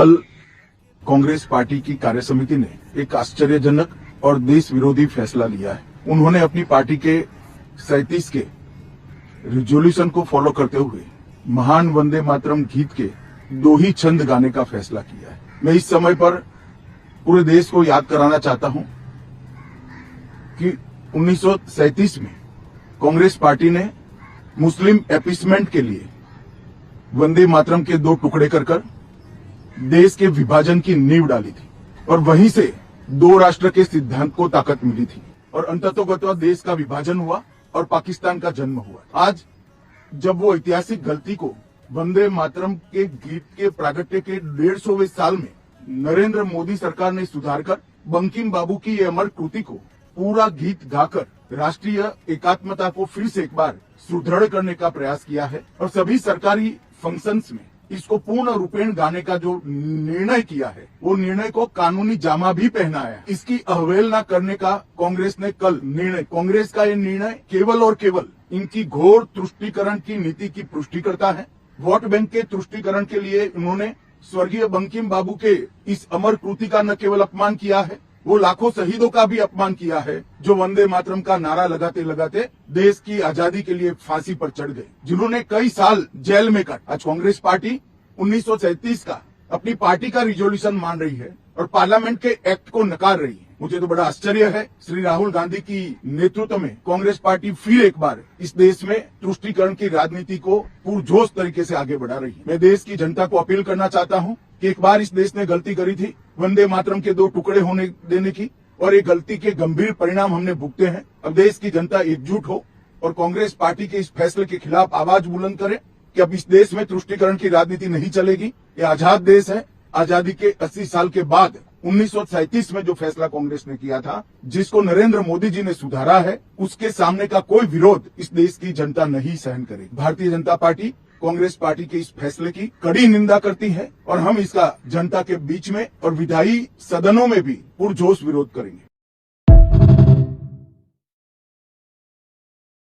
कल कांग्रेस पार्टी की कार्यसमिति ने एक आश्चर्यजनक और देश विरोधी फैसला लिया है। उन्होंने अपनी पार्टी के 37 के रिजोल्यूशन को फॉलो करते हुए महान वंदे मातरम गीत के 2 ही छंद गाने का फैसला किया है। मैं इस समय पर पूरे देश को याद कराना चाहता हूं कि 1937 में कांग्रेस पार्टी ने मुस्लिम अपीसमेंट के लिए वंदे मातरम के 2 टुकड़े कर देश के विभाजन की नींव डाली थी और वहीं से 2 राष्ट्र के सिद्धांत को ताकत मिली थी और अंततोगत्वा देश का विभाजन हुआ और पाकिस्तान का जन्म हुआ। आज जब वो ऐतिहासिक गलती को वंदे मातरम के गीत के प्रागट्य के 150वें साल में नरेंद्र मोदी सरकार ने सुधारकर बंकिम बाबू की ये अमर कृति को पूरा गीत गाकर राष्ट्रीय एकात्मता को फिर से एक बार सुदृढ़ करने का प्रयास किया है और सभी सरकारी फंक्शंस में इसको पूर्ण रूपेण गाने का जो निर्णय किया है वो निर्णय को कानूनी जामा भी पहनाया। इसकी अवहेलना करने का कांग्रेस ने कल निर्णय, कांग्रेस का ये निर्णय केवल और केवल इनकी घोर तुष्टीकरण की नीति की पुष्टि करता है। वोट बैंक के तुष्टीकरण के लिए उन्होंने स्वर्गीय बंकिम बाबू के इस अमर कृति का न केवल अपमान किया है, वो लाखों शहीदों का भी अपमान किया है जो वंदे मातरम का नारा लगाते लगाते देश की आजादी के लिए फांसी पर चढ़ गए, जिन्होंने कई साल जेल में काट। आज कांग्रेस पार्टी 1937 का अपनी पार्टी का रिजोल्यूशन मान रही है और पार्लियामेंट के एक्ट को नकार रही है। मुझे तो बड़ा आश्चर्य है। श्री राहुल गांधी की नेतृत्व में कांग्रेस पार्टी फिर एक बार इस देश में तुष्टीकरण की राजनीति को पुरजोश तरीके से आगे बढ़ा रही है। मैं देश की जनता को अपील करना चाहता हूं कि एक बार इस देश ने गलती करी थी वंदे मातरम के 2 टुकड़े होने देने की और ये गलती के गंभीर परिणाम हमने भुगते हैं। अब देश की जनता एकजुट हो और कांग्रेस पार्टी के इस फैसले के खिलाफ आवाज बुलंद करे कि अब इस देश में तुष्टीकरण की राजनीति नहीं चलेगी। ये आजाद देश है। आजादी के 80 साल के बाद 1937 में जो फैसला कांग्रेस ने किया था, जिसको नरेंद्र मोदी जी ने सुधारा है, उसके सामने का कोई विरोध इस देश की जनता नहीं सहन करेगी। भारतीय जनता पार्टी कांग्रेस पार्टी के इस फैसले की कड़ी निंदा करती है और हम इसका जनता के बीच में और विधायी सदनों में भी पुरजोश विरोध करेंगे।